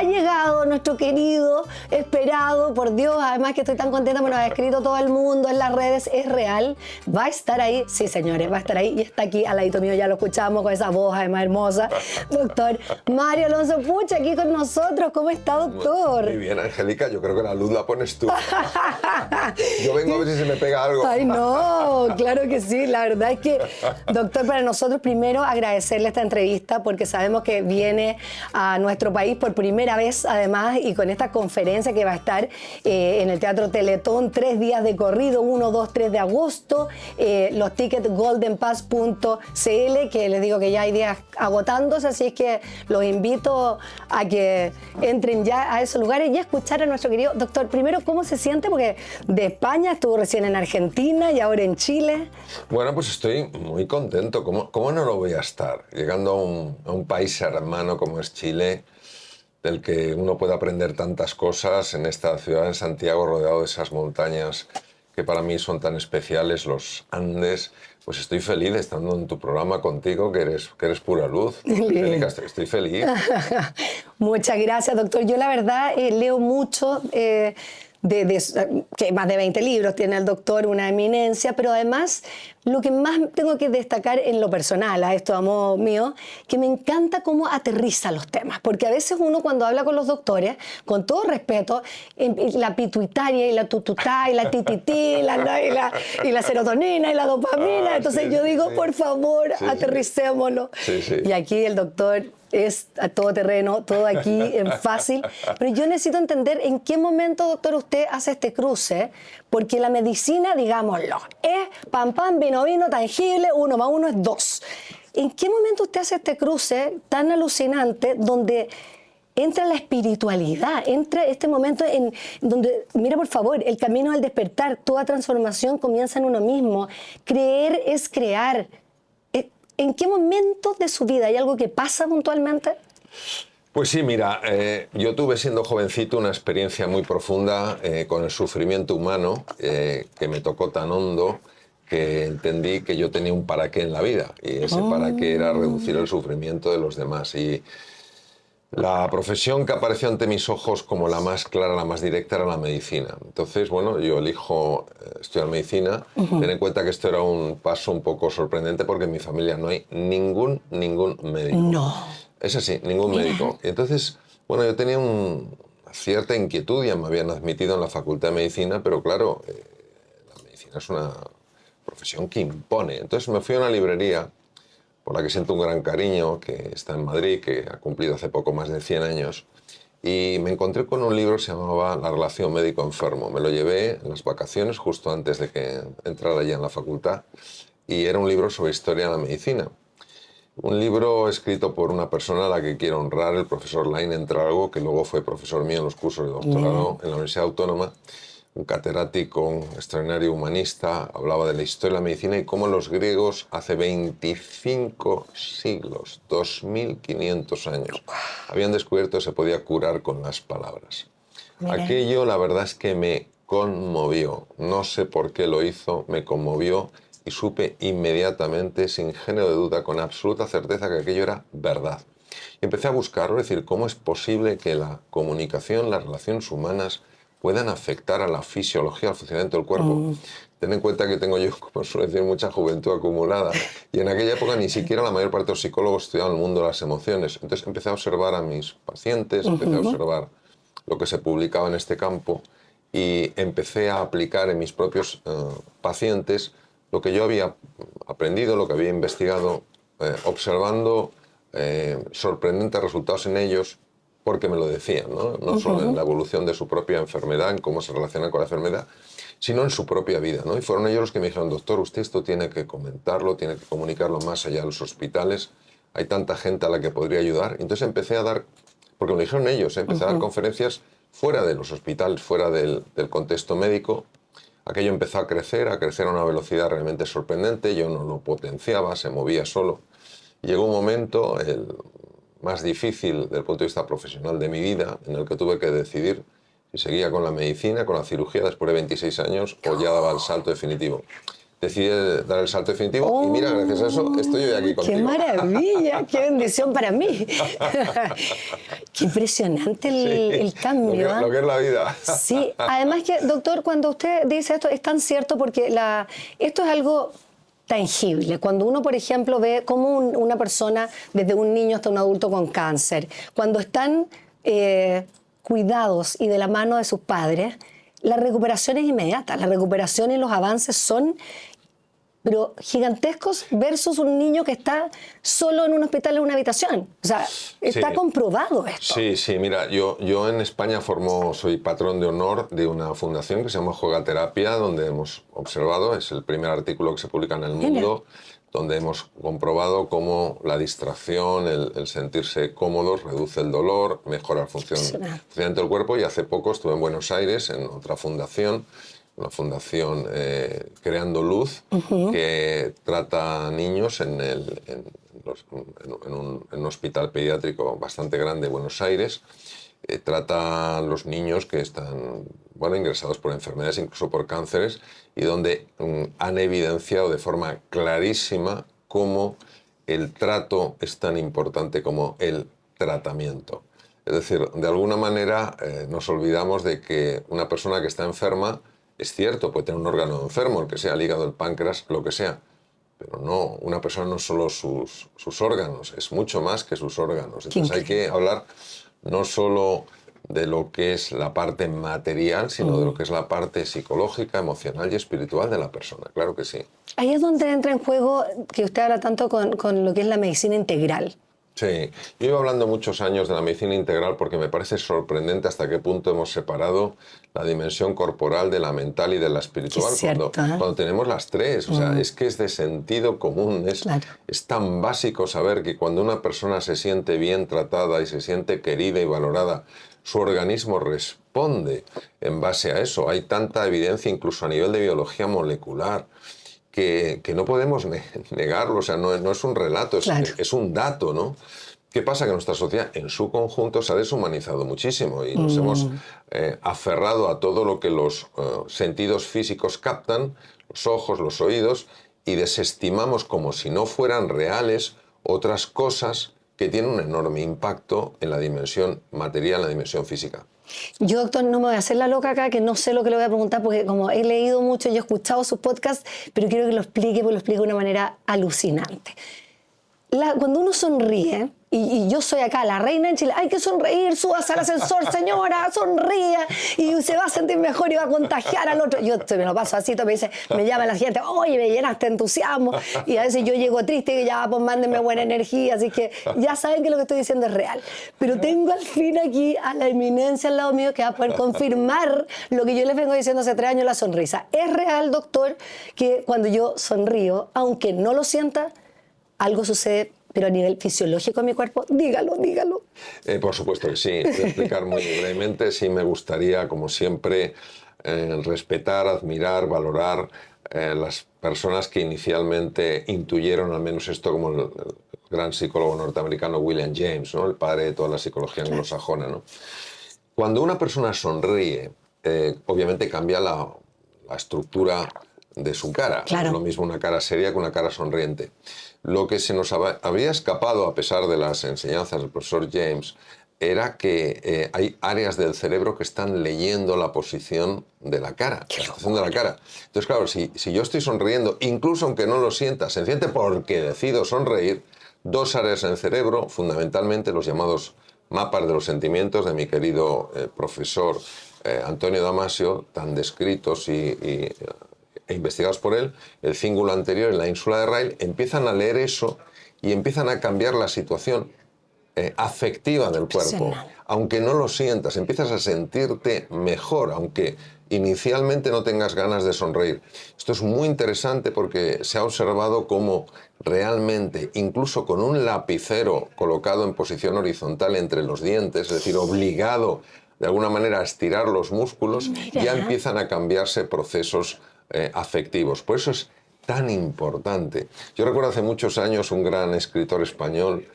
ha llegado nuestro querido, esperado, por Dios, además que estoy tan contenta, me lo ha escrito todo el mundo en las redes, es real, va a estar ahí, sí señores, va a estar ahí y está aquí al ladito mío, ya lo escuchamos con esa voz además hermosa, doctor Mario Alonso Puch, aquí con nosotros, ¿cómo está, doctor? Muy bien, Angélica, yo creo que la luz la pones tú. Yo vengo a ver si se me pega algo. Ay, no, claro que sí, la verdad es que, doctor, para nosotros primero agradecerle esta entrevista porque sabemos que viene a nuestro país por primera vez, además, y con esta conferencia que va a estar en el Teatro Teletón, 3 días de corrido, 1, 2, 3 de agosto, los tickets goldenpass.cl, que les digo que ya hay días agotándose, así es que los invito a que entren ya a esos lugares y a escuchar a nuestro querido doctor. Primero, ¿cómo se siente? Porque de España estuvo recién en Argentina y ahora en Chile. Bueno, pues estoy muy contento. ¿Cómo no lo voy a estar? Llegando a un país hermano como es Chile, del que uno puede aprender tantas cosas en esta ciudad, en Santiago, rodeado de esas montañas que para mí son tan especiales, los Andes. Pues estoy feliz estando en tu programa contigo, que eres pura luz. Angélica, estoy feliz. Muchas gracias, doctor. Yo la verdad leo mucho, que más de 20 libros tiene el doctor, una eminencia, pero además lo que más tengo que destacar en lo personal, a esto a modo mío, que me encanta cómo aterriza los temas, porque a veces uno cuando habla con los doctores, con todo respeto, la pituitaria y la tututá y la titití y la serotonina y la dopamina, entonces sí, yo digo, sí. por favor, Sí, aterricémoslo. Sí, sí. Y aquí el doctor es a todo terreno, todo aquí en fácil. Pero yo necesito entender en qué momento, doctor, usted hace este cruce, porque la medicina, digámoslo, es pam, pam, vino, vino, tangible, 1 más 1 es 2. ¿En qué momento usted hace este cruce tan alucinante donde entra la espiritualidad, entra este momento en donde, mira por favor, el camino al despertar, toda transformación comienza en uno mismo, creer es crear? ¿En qué momento de su vida hay algo que pasa puntualmente? Pues sí, mira, yo tuve siendo jovencito una experiencia muy profunda con el sufrimiento humano que me tocó tan hondo que entendí que yo tenía un para qué en la vida y ese para qué era reducir el sufrimiento de los demás. Y la profesión que apareció ante mis ojos como la más clara, la más directa, era la medicina. Entonces, bueno, yo elijo estudiar medicina. Ten en cuenta que esto era un paso un poco sorprendente porque en mi familia no hay ningún médico. No. Es así, ningún médico. Y entonces, bueno, yo tenía una cierta inquietud, ya me habían admitido en la Facultad de Medicina, pero claro, la medicina es una profesión que impone. Entonces me fui a una librería por la que siento un gran cariño, que está en Madrid, que ha cumplido hace poco más de 100 años, y me encontré con un libro que se llamaba La relación médico-enfermo. Me lo llevé en las vacaciones, justo antes de que entrara ya en la facultad, y era un libro sobre historia de la medicina. Un libro escrito por una persona a la que quiero honrar, el profesor Lain Entralgo, que luego fue profesor mío en los cursos de doctorado en la Universidad Autónoma, un catedrático, un extraordinario humanista, hablaba de la historia de la medicina y cómo los griegos hace 25 siglos, 2500 años, habían descubierto que se podía curar con las palabras. Mira. Aquello, la verdad es que me conmovió. No sé por qué lo hizo, me conmovió y supe inmediatamente, sin género de duda, con absoluta certeza que aquello era verdad. Y empecé a buscarlo, es decir, cómo es posible que la comunicación, las relaciones humanas puedan afectar a la fisiología, al funcionamiento del cuerpo. Ten en cuenta que tengo yo, como suele decir, mucha juventud acumulada. Y en aquella época ni siquiera la mayor parte de los psicólogos estudiaban el mundo de las emociones. Entonces empecé a observar a mis pacientes, empecé a observar lo que se publicaba en este campo y empecé a aplicar en mis propios pacientes lo que yo había aprendido, lo que había investigado, observando sorprendentes resultados en ellos, porque me lo decían, no solo en la evolución de su propia enfermedad, en cómo se relaciona con la enfermedad, sino en su propia vida, ¿no? Y fueron ellos los que me dijeron, doctor, usted esto tiene que comentarlo, tiene que comunicarlo más allá de los hospitales, hay tanta gente a la que podría ayudar. Entonces empecé a dar, porque me lo dijeron ellos, empecé a dar conferencias fuera de los hospitales, fuera del contexto médico. Aquello empezó a crecer a una velocidad realmente sorprendente, yo no lo potenciaba, se movía solo. Llegó un momento, el más difícil desde el punto de vista profesional de mi vida, en el que tuve que decidir si seguía con la medicina, con la cirugía después de 26 años o ya daba el salto definitivo. decide dar el salto definitivo y mira, gracias a eso estoy hoy aquí contigo. ¡Qué maravilla! ¡Qué bendición para mí! ¡Qué impresionante el cambio! Lo que es la vida. Sí, además que, doctor, cuando usted dice esto, es tan cierto porque esto es algo tangible. Cuando uno, por ejemplo, ve cómo una persona, desde un niño hasta un adulto con cáncer, cuando están cuidados y de la mano de sus padres, la recuperación es inmediata. La recuperación y los avances son pero gigantescos versus un niño que está solo en un hospital en una habitación. O sea, está comprobado esto. Sí, mira, yo en España soy patrón de honor de una fundación que se llama Juegaterapia, donde hemos observado, es el primer artículo que se publica en el mundo, donde hemos comprobado cómo la distracción, el sentirse cómodos, reduce el dolor, mejora el funcionamiento del cuerpo. Y hace poco estuve en Buenos Aires, en otra fundación, una fundación Creando Luz, que trata a niños en un hospital pediátrico bastante grande de Buenos Aires. Trata a los niños que están ingresados por enfermedades, incluso por cánceres, y donde han evidenciado de forma clarísima cómo el trato es tan importante como el tratamiento. Es decir, de alguna manera nos olvidamos de que una persona que está enferma, es cierto, puede tener un órgano enfermo, el que sea, el hígado, el páncreas, lo que sea. Pero no, una persona no es solo sus órganos, es mucho más que sus órganos. Entonces hay que hablar no solo de lo que es la parte material, sino de lo que es la parte psicológica, emocional y espiritual de la persona. Claro que sí. Ahí es donde entra en juego, que usted habla tanto con lo que es la medicina integral. Sí, yo llevo hablando muchos años de la medicina integral porque me parece sorprendente hasta qué punto hemos separado la dimensión corporal de la mental y de la espiritual. Cuando tenemos las tres, o sea, es que es de sentido común, es tan básico saber que cuando una persona se siente bien tratada y se siente querida y valorada, su organismo responde en base a eso. Hay tanta evidencia incluso a nivel de biología molecular que no podemos negarlo, o sea, no es un relato, es un dato, ¿no? ¿Qué pasa? Que nuestra sociedad en su conjunto se ha deshumanizado muchísimo y nos hemos aferrado a todo lo que los sentidos físicos captan, los ojos, los oídos, y desestimamos como si no fueran reales otras cosas que tienen un enorme impacto en la dimensión material, en la dimensión física. Yo, doctor, no me voy a hacer la loca acá, que no sé lo que le voy a preguntar, porque como he leído mucho, yo he escuchado sus podcasts, pero quiero que lo explique, porque lo explique de una manera alucinante. Cuando uno sonríe, y yo soy acá la reina en Chile, hay que sonreír, súbase al ascensor, señora, sonría, y se va a sentir mejor y va a contagiar al otro. Yo me lo paso así, me llama la gente, oye, me llenaste de entusiasmo, y a veces yo llego triste y ya, pues mándenme buena energía, así que ya saben que lo que estoy diciendo es real. Pero tengo al fin aquí a la eminencia al lado mío que va a poder confirmar lo que yo les vengo diciendo hace 3 años, la sonrisa. ¿Es real, doctor, que cuando yo sonrío, aunque no lo sienta, algo sucede, pero a nivel fisiológico en mi cuerpo? Dígalo. Por supuesto que sí. Voy a explicar muy brevemente. Sí, me gustaría, como siempre, respetar, admirar, valorar las personas que inicialmente intuyeron al menos esto, como el gran psicólogo norteamericano William James, ¿no? El padre de toda la psicología anglosajona, ¿no? Cuando una persona sonríe, obviamente cambia la estructura de su cara. Claro. No es lo mismo una cara seria que una cara sonriente. Lo que se nos había escapado, a pesar de las enseñanzas del profesor James, era que hay áreas del cerebro que están leyendo la posición de la cara, la posición de la cara. Entonces, claro, si yo estoy sonriendo, incluso aunque no lo sienta, sencillamente porque decido sonreír, 2 áreas en el cerebro, fundamentalmente los llamados mapas de los sentimientos de mi querido profesor Antonio Damasio, tan descritos e investigados por él, el cíngulo anterior en la ínsula de Ryle, empiezan a leer eso y empiezan a cambiar la situación afectiva del cuerpo. Aunque no lo sientas, empiezas a sentirte mejor, aunque inicialmente no tengas ganas de sonreír. Esto es muy interesante porque se ha observado cómo realmente, incluso con un lapicero colocado en posición horizontal entre los dientes, es decir, obligado de alguna manera a estirar los músculos, ya empiezan a cambiarse procesos afectivos. Por eso es tan importante. Yo recuerdo hace muchos años un gran escritor español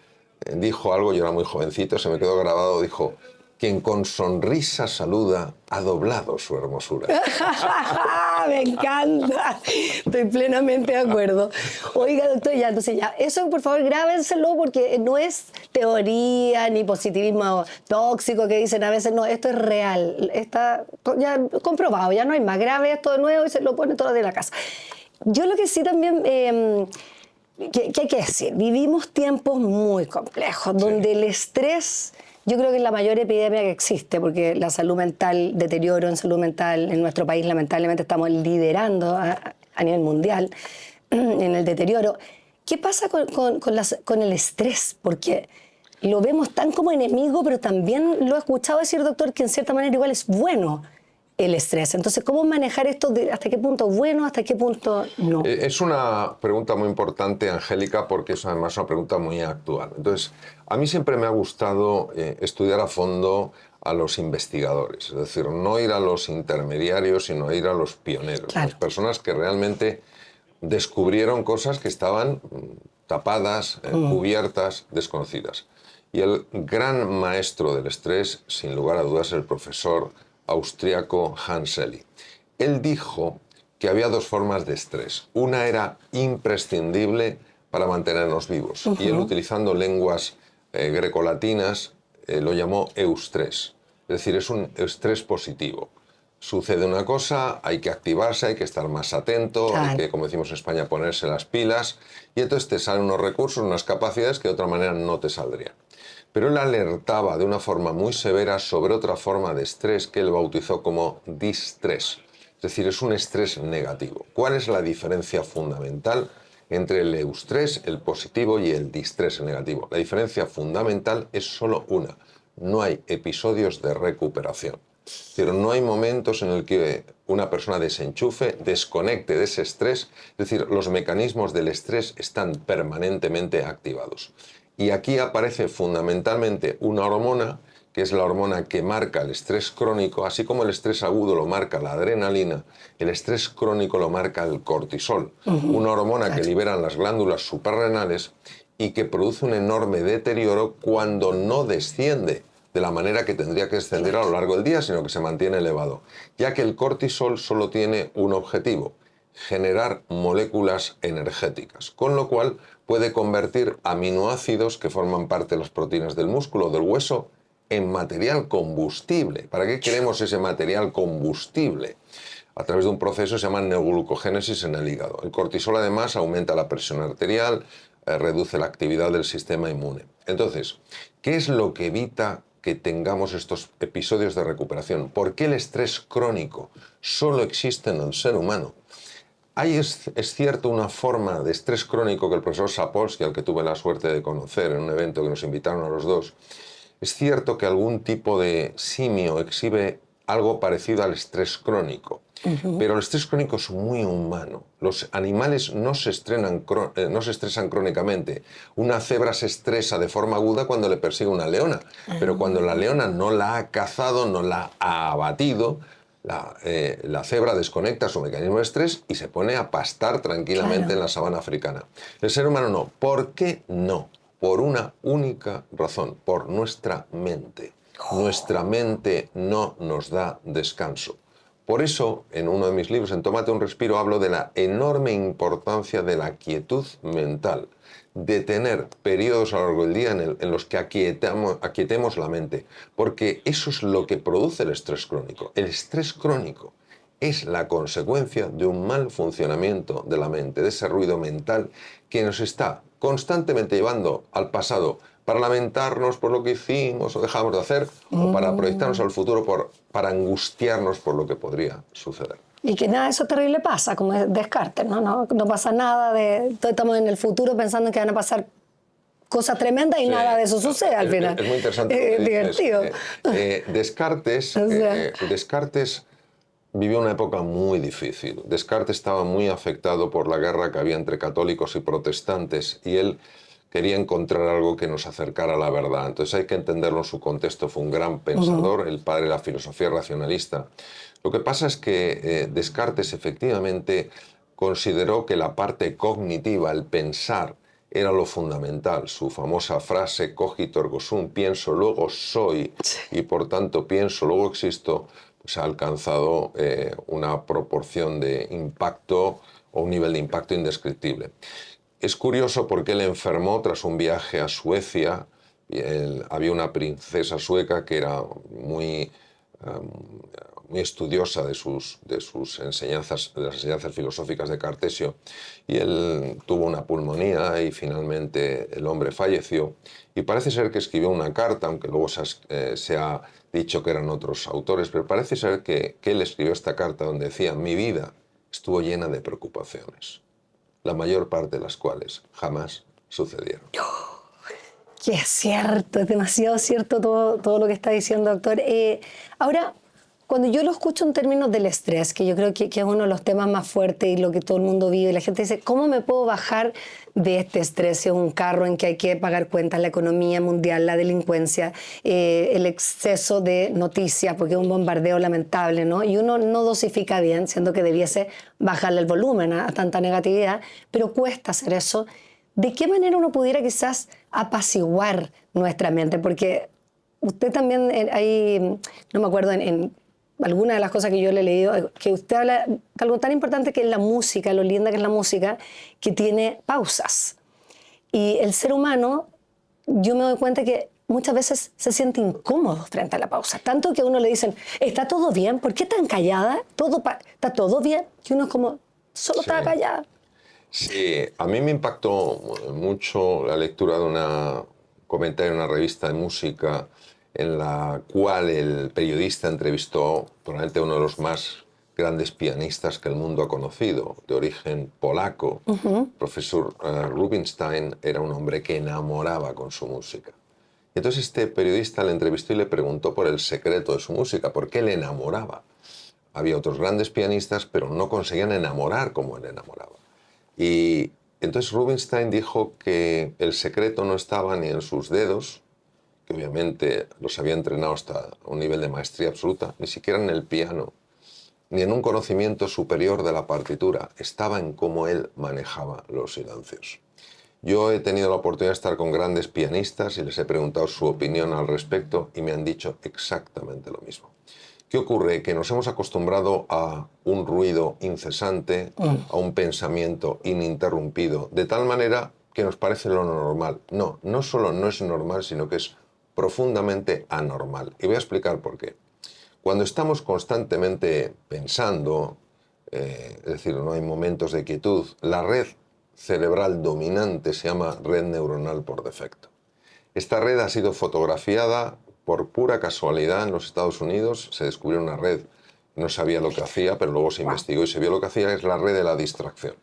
dijo algo, yo era muy jovencito, se me quedó grabado, dijo: Quien con sonrisa saluda ha doblado su hermosura. Me encanta. Estoy plenamente de acuerdo. Oiga, doctor, ya, entonces ya, eso por favor grábenselo porque no es teoría ni positivismo tóxico que dicen a veces, no, esto es real. Está ya comprobado, ya no hay más. Grabe esto de nuevo y se lo pone todo de la casa. Yo lo que sí también... ¿Qué hay que decir? Vivimos tiempos muy complejos, donde el estrés, yo creo que es la mayor epidemia que existe, porque la salud mental, deterioro en salud mental en nuestro país, lamentablemente estamos liderando a nivel mundial en el deterioro. ¿Qué pasa con el estrés? Porque lo vemos tan como enemigo, pero también lo he escuchado decir, doctor, que en cierta manera igual es bueno el estrés. Entonces, ¿cómo manejar esto? ¿Hasta qué punto bueno? ¿Hasta qué punto no? Es una pregunta muy importante, Angélica, porque es además una pregunta muy actual. Entonces, a mí siempre me ha gustado estudiar a fondo a los investigadores, es decir, no ir a los intermediarios, sino ir a los pioneros, Claro. las personas que realmente descubrieron cosas que estaban tapadas, cubiertas, desconocidas. Y el gran maestro del estrés, sin lugar a dudas, es el profesor austriaco Hans Selye. Él dijo que había dos formas de estrés. Una era imprescindible para mantenernos vivos. Y él, utilizando lenguas grecolatinas, lo llamó eustrés. Es decir, es un estrés positivo. Sucede una cosa, hay que activarse, hay que estar más atento, Claro. hay que, como decimos en España, ponerse las pilas. Y entonces te salen unos recursos, unas capacidades que de otra manera no te saldrían. Pero él alertaba de una forma muy severa sobre otra forma de estrés que él bautizó como distrés. Es decir, es un estrés negativo. ¿Cuál es la diferencia fundamental entre el eustrés, el positivo, y el distrés, el negativo? La diferencia fundamental es solo una. No hay episodios de recuperación. Pero no hay momentos en el que una persona desenchufe, desconecte de ese estrés. Es decir, los mecanismos del estrés están permanentemente activados. Y aquí aparece fundamentalmente una hormona, que es la hormona que marca el estrés crónico, así como el estrés agudo lo marca la adrenalina, el estrés crónico lo marca el cortisol, una hormona que liberan las glándulas suprarrenales y que produce un enorme deterioro cuando no desciende de la manera que tendría que descender a lo largo del día, sino que se mantiene elevado, ya que el cortisol solo tiene un objetivo: generar moléculas energéticas, con lo cual puede convertir aminoácidos que forman parte de las proteínas del músculo o del hueso en material combustible. ¿Para qué queremos ese material combustible? A través de un proceso que se llama neoglucogénesis en el hígado. El cortisol además aumenta la presión arterial, reduce la actividad del sistema inmune. Entonces, ¿qué es lo que evita que tengamos estos episodios de recuperación? ¿Por qué el estrés crónico solo existe en el ser humano? Hay, es cierto, una forma de estrés crónico que el profesor Sapolsky, al que tuve la suerte de conocer en un evento que nos invitaron a los dos, es cierto que algún tipo de simio exhibe algo parecido al estrés crónico, pero el estrés crónico es muy humano. Los animales no se estresan crónicamente. Una cebra se estresa de forma aguda cuando le persigue una leona, pero cuando la leona no la ha cazado, no la ha abatido, la cebra desconecta su mecanismo de estrés y se pone a pastar tranquilamente en la sabana africana. El ser humano no. ¿Por qué no? Por una única razón: por nuestra mente. Nuestra mente no nos da descanso. Por eso, en uno de mis libros, en Tómate un respiro, hablo de la enorme importancia de la quietud mental, de tener periodos a lo largo del día en los que aquietemos la mente, porque eso es lo que produce el estrés crónico. El estrés crónico es la consecuencia de un mal funcionamiento de la mente, de ese ruido mental que nos está constantemente llevando al pasado para lamentarnos por lo que hicimos o dejamos de hacer, o para proyectarnos al futuro para angustiarnos por lo que podría suceder. Y que nada de eso terrible pasa, como Descartes, ¿no? No pasa nada todos estamos en el futuro pensando que van a pasar cosas tremendas y Sí, nada de eso sucede al final. Es muy interesante. Es divertido. Descartes, O sea. Descartes vivió una época muy difícil. Descartes estaba muy afectado por la guerra que había entre católicos y protestantes, y él quería encontrar algo que nos acercara a la verdad. Entonces hay que entenderlo en su contexto. Fue un gran pensador, el padre de la filosofía racionalista. Lo que pasa es que Descartes efectivamente consideró que la parte cognitiva, el pensar, era lo fundamental. Su famosa frase, cogito ergo sum, pienso, luego soy, y por tanto pienso, luego existo, pues ha alcanzado una proporción de impacto o un nivel de impacto indescriptible. Es curioso porque él enfermó tras un viaje a Suecia. Había una princesa sueca que era muy estudiosa de sus enseñanzas, de las enseñanzas filosóficas de Cartesio, y él tuvo una pulmonía y finalmente el hombre falleció. Y parece ser que escribió una carta, aunque luego se ha dicho que eran otros autores, pero parece ser que él escribió esta carta donde decía: mi vida estuvo llena de preocupaciones, la mayor parte de las cuales jamás sucedieron. Que es cierto, es demasiado cierto todo lo que está diciendo, doctor. Ahora, cuando yo lo escucho en términos del estrés, que yo creo que es uno de los temas más fuertes y lo que todo el mundo vive, y la gente dice, ¿cómo me puedo bajar de este estrés? Si es un carro en que hay que pagar cuentas, la economía mundial, la delincuencia, el exceso de noticias, porque es un bombardeo lamentable, ¿no? Y uno no dosifica bien, siendo que debiese bajarle el volumen a tanta negatividad, pero cuesta hacer eso. ¿De qué manera uno pudiera quizás apaciguar nuestra mente? Porque usted también, no me acuerdo en alguna de las cosas que yo le he leído, que usted habla de algo tan importante que es la música, lo linda que es la música, que tiene pausas. Y el ser humano, yo me doy cuenta que muchas veces se siente incómodo frente a la pausa. Tanto que a uno le dicen, ¿está todo bien? ¿Por qué tan callada? ¿Está todo bien? Y uno es como, solo estaba callada. Sí, a mí me impactó mucho la lectura de un comentario en una revista de música en la cual el periodista entrevistó probablemente uno de los más grandes pianistas que el mundo ha conocido, de origen polaco. El profesor Rubinstein era un hombre que enamoraba con su música. Y entonces este periodista le entrevistó y le preguntó por el secreto de su música, por qué le enamoraba. Había otros grandes pianistas, pero no conseguían enamorar como él enamoraba. Y entonces Rubinstein dijo que el secreto no estaba ni en sus dedos, que obviamente los había entrenado hasta un nivel de maestría absoluta, ni siquiera en el piano, ni en un conocimiento superior de la partitura, estaba en cómo él manejaba los silencios. Yo he tenido la oportunidad de estar con grandes pianistas y les he preguntado su opinión al respecto y me han dicho exactamente lo mismo. ¿Qué ocurre? Que nos hemos acostumbrado a un ruido incesante, a un pensamiento ininterrumpido, de tal manera que nos parece lo normal. No, no solo no es normal, sino que es profundamente anormal. Y voy a explicar por qué. Cuando estamos constantemente pensando, es decir, no hay momentos de quietud, la red cerebral dominante se llama red neuronal por defecto. Esta red ha sido fotografiada por pura casualidad en los Estados Unidos. Se descubrió una red, no sabía lo que hacía, pero luego se investigó y se vio lo que hacía, es la red de la distracción.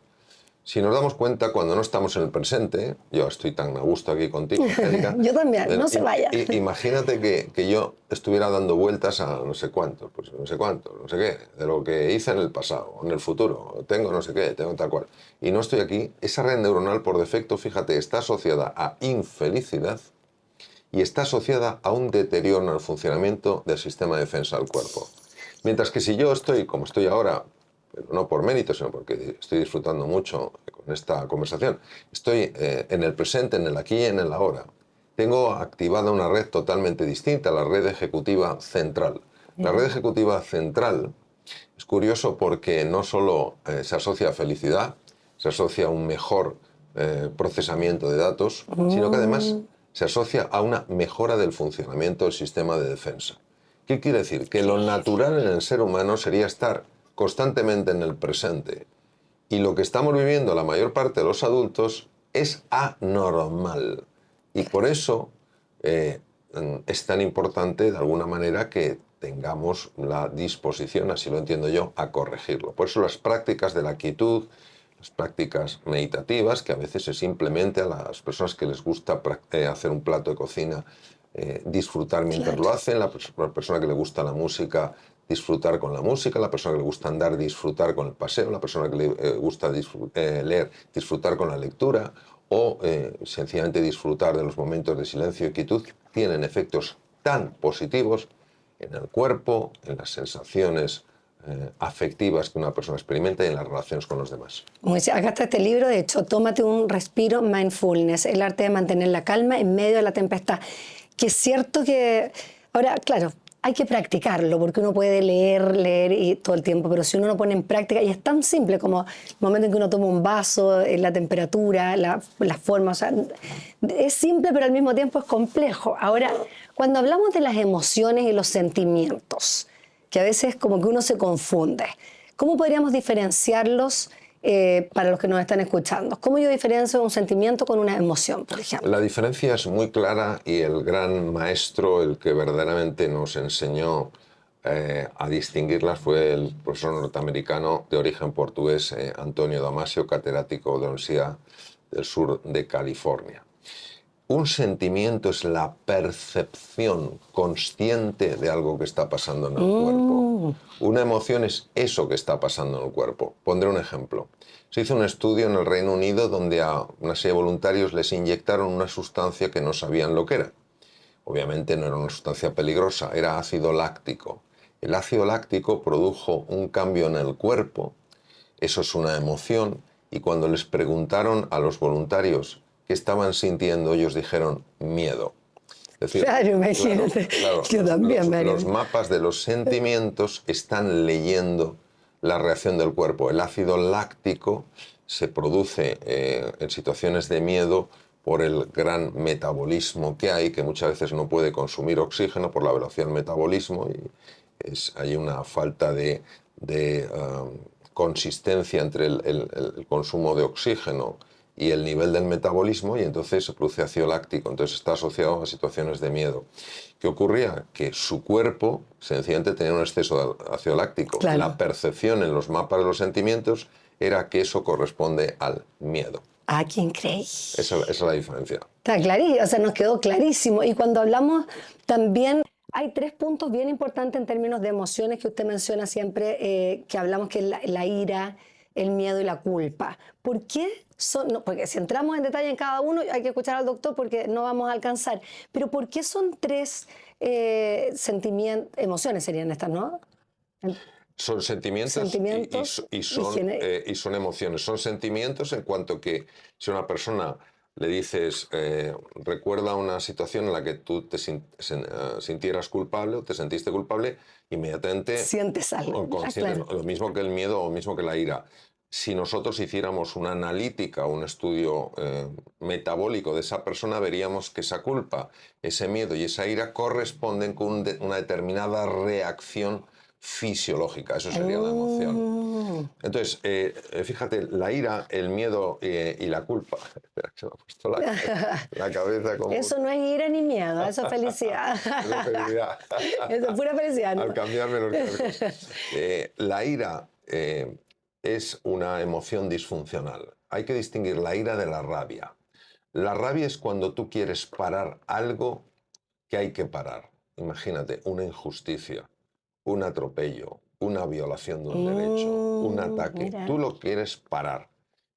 Si nos damos cuenta, cuando no estamos en el presente, yo estoy tan a gusto aquí contigo, Angélica. Yo también, no se vaya. Imagínate que yo estuviera dando vueltas a no sé cuánto, pues no sé cuánto, no sé qué, de lo que hice en el pasado, en el futuro, tengo no sé qué, tengo tal cual. Y no estoy aquí, esa red neuronal por defecto, fíjate, está asociada a infelicidad y está asociada a un deterioro en el funcionamiento del sistema de defensa del cuerpo. Mientras que si yo estoy, como estoy ahora, pero no por mérito, sino porque estoy disfrutando mucho con esta conversación, estoy en el presente, en el aquí y en el ahora, tengo activada una red totalmente distinta, la red ejecutiva central. La red ejecutiva central es curioso porque no solo se asocia a felicidad, se asocia a un mejor procesamiento de datos, sino que además se asocia a una mejora del funcionamiento del sistema de defensa. ¿Qué quiere decir? Que lo natural en el ser humano sería estar constantemente en el presente. Y lo que estamos viviendo la mayor parte de los adultos es anormal. Y por eso es tan importante, de alguna manera, que tengamos la disposición, así lo entiendo yo, a corregirlo. Por eso las prácticas de la quietud, las prácticas meditativas, que a veces es simplemente a las personas que les gusta hacer un plato de cocina, disfrutar mientras lo hacen, la persona que le gusta la música, disfrutar con la música, la persona que le gusta andar, disfrutar con el paseo, la persona que le gusta leer, disfrutar con la lectura, o sencillamente disfrutar de los momentos de silencio y quietud, tienen efectos tan positivos en el cuerpo, en las sensaciones afectivas que una persona experimenta y en las relaciones con los demás. Como decía, acá está este libro, de hecho, Tómate un respiro, Mindfulness, el arte de mantener la calma en medio de la tempestad. Que es cierto que, ahora, claro, hay que practicarlo, porque uno puede leer y todo el tiempo, pero si uno lo pone en práctica, y es tan simple como el momento en que uno toma un vaso, la temperatura, la forma, o sea, es simple, pero al mismo tiempo es complejo. Ahora, cuando hablamos de las emociones y los sentimientos, que a veces como que uno se confunde, ¿cómo podríamos diferenciarlos para los que nos están escuchando? ¿Cómo yo diferencio un sentimiento con una emoción, por ejemplo? La diferencia es muy clara y el gran maestro, el que verdaderamente nos enseñó a distinguirlas, fue el profesor norteamericano de origen portugués, Antonio Damasio, catedrático de la Universidad del Sur de California. Un sentimiento es la percepción consciente de algo que está pasando en el cuerpo. Una emoción es eso que está pasando en el cuerpo. Pondré un ejemplo. Se hizo un estudio en el Reino Unido donde a una serie de voluntarios les inyectaron una sustancia que no sabían lo que era. Obviamente no era una sustancia peligrosa, era ácido láctico. El ácido láctico produjo un cambio en el cuerpo, eso es una emoción, y cuando les preguntaron a los voluntarios qué estaban sintiendo, ellos dijeron miedo. Es decir, claro, imagínate. Claro, Yo también, los mapas de los sentimientos están leyendo la reacción del cuerpo. El ácido láctico se produce en situaciones de miedo por el gran metabolismo que hay, que muchas veces no puede consumir oxígeno por la velocidad del metabolismo y hay una falta de consistencia entre el consumo de oxígeno y el nivel del metabolismo, y entonces se produce ácido láctico, entonces está asociado a situaciones de miedo. ¿Qué ocurría? Que su cuerpo sencillamente tenía un exceso de ácido láctico. Claro. La percepción en los mapas de los sentimientos era que eso corresponde al miedo. Ah, qué increíble. Esa es la diferencia. Está clarísimo, o sea, nos quedó clarísimo. Y cuando hablamos también, hay 3 puntos bien importantes en términos de emociones que usted menciona siempre, que hablamos, que es la ira, el miedo y la culpa. ¿Por qué son? No, porque si entramos en detalle en cada uno, hay que escuchar al doctor porque no vamos a alcanzar. Pero ¿por qué son 3 emociones serían estas, no? Son sentimientos, y son emociones. Son sentimientos en cuanto que si a una persona le dices, recuerda una situación en la que tú te sintieras culpable o te sentiste culpable, inmediatamente sientes algo. Claro. Lo mismo que el miedo o lo mismo que la ira. Si nosotros hiciéramos una analítica, un estudio metabólico de esa persona, veríamos que esa culpa, ese miedo y esa ira corresponden con una determinada reacción fisiológica. Eso sería la emoción. Entonces, fíjate, la ira, el miedo y la culpa. Espera, que se me ha puesto la cabeza como... Eso no es ira ni miedo, eso es felicidad. Eso es felicidad. Eso es pura felicidad, ¿no? Al cambiarme los cascos. La ira es una emoción disfuncional. Hay que distinguir la ira de la rabia. La rabia es cuando tú quieres parar algo que hay que parar. Imagínate, una injusticia, un atropello, una violación de un derecho, un ataque. Mira. Tú lo quieres parar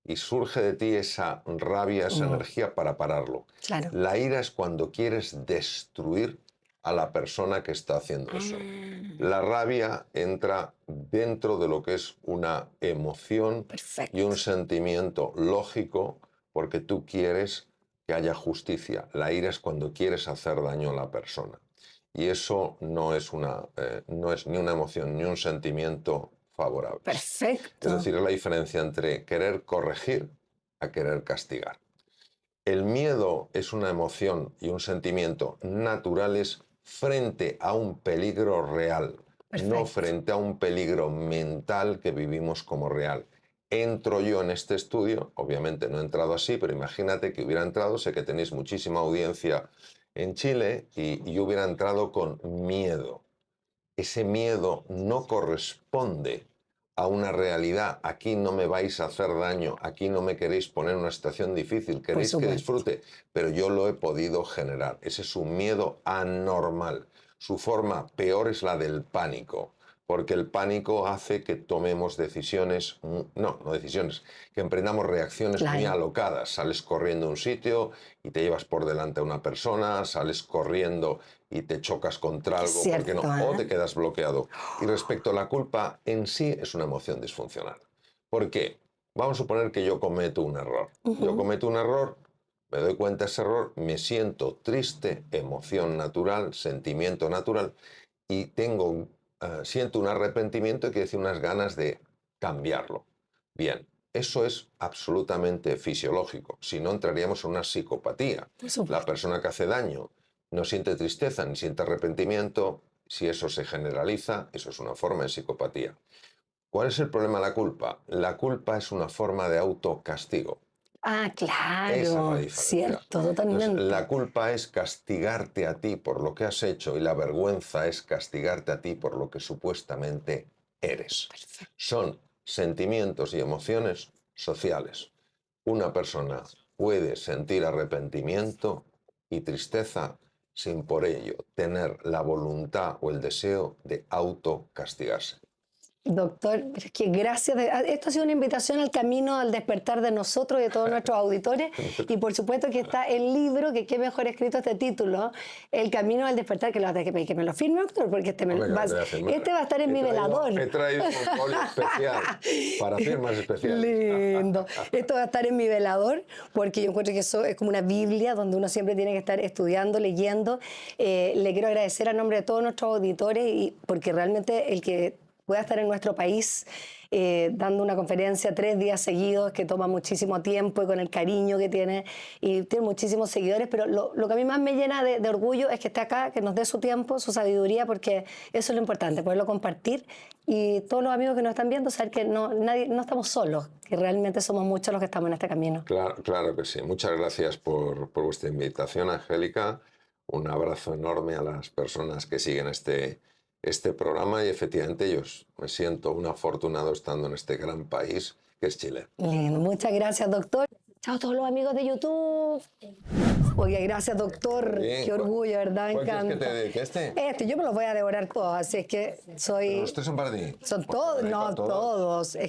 y surge de ti esa rabia, esa energía para pararlo. Claro. La ira es cuando quieres destruir a la persona que está haciendo eso. La rabia entra dentro de lo que es una emoción. Perfecto. Y un sentimiento lógico porque tú quieres que haya justicia. La ira es cuando quieres hacer daño a la persona. Y eso no es ni una emoción ni un sentimiento favorable. Perfecto. Es decir, es la diferencia entre querer corregir a querer castigar. El miedo es una emoción y un sentimiento naturales frente a un peligro real, no frente a un peligro mental que vivimos como real. Entro yo en este estudio, obviamente no he entrado así, pero imagínate que hubiera entrado, sé que tenéis muchísima audiencia en Chile, y yo hubiera entrado con miedo. Ese miedo no corresponde a una realidad. Aquí no me vais a hacer daño, aquí no me queréis poner en una situación difícil, queréis que disfrute, pero yo lo he podido generar. Ese es un miedo anormal. Su forma peor es la del pánico. porque el pánico hace que tomemos decisiones, no decisiones, que emprendamos reacciones muy Claro. alocadas. Sales corriendo a un sitio y te llevas por delante a una persona, sales corriendo y te chocas contra algo, porque no, Cierto, o ¿eh? te quedas bloqueado. Y respecto a la culpa, en sí es una emoción disfuncional. ¿Por qué? Vamos a suponer que yo cometo un error. Yo cometo un error, me doy cuenta de ese error, me siento triste, emoción natural, sentimiento natural, y siento un arrepentimiento y quiere decir unas ganas de cambiarlo. Bien, eso es absolutamente fisiológico, si no entraríamos en una psicopatía. Por supuesto. La persona que hace daño no siente tristeza ni siente arrepentimiento. Si eso se generaliza, eso es una forma de psicopatía. ¿Cuál es el problema de la culpa? La culpa es una forma de autocastigo. Ah, Esa es la claro, diferencia. cierto, Entonces, totalmente. la culpa es castigarte a ti por lo que has hecho y la vergüenza es castigarte a ti por lo que supuestamente eres. Son sentimientos y emociones sociales. Una persona puede sentir arrepentimiento y tristeza sin por ello tener la voluntad o el deseo de autocastigarse. Doctor, pero es que gracias. Esto ha sido una invitación al camino, al despertar de nosotros y de todos nuestros auditores. Y por supuesto que está el libro, que qué mejor escrito este título, El camino al despertar, que lo voy a tener que pedir que me lo firme, doctor, porque este va a estar en mi velador. He traído un folio especial para firmas especiales. Lindo. Esto va a estar en mi velador, porque yo encuentro que eso es como una Biblia donde uno siempre tiene que estar estudiando, leyendo. Le quiero agradecer a nombre de todos nuestros auditores, porque realmente el que pueda estar en nuestro país dando una conferencia 3 días seguidos, que toma muchísimo tiempo y con el cariño que tiene, y tiene muchísimos seguidores, pero lo que a mí más me llena de orgullo es que esté acá, que nos dé su tiempo, su sabiduría, porque eso es lo importante, poderlo compartir, y todos los amigos que nos están viendo, saber que no estamos solos, que realmente somos muchos los que estamos en este camino. Claro que sí. Muchas gracias por vuestra invitación, Angélica. Un abrazo enorme a las personas que siguen este programa, y efectivamente yo me siento un afortunado estando en este gran país que es Chile. Lindo. Muchas gracias, doctor. Chao a todos los amigos de YouTube. Oye, gracias, doctor. Bien, Qué orgullo, ¿verdad? Me ¿cuál quieres encanta. que te dedique? Este, yo me los voy a devorar todos, así es que soy... Pero estos son para ti. Son Pues te todos, dedico no a todos. todos. Es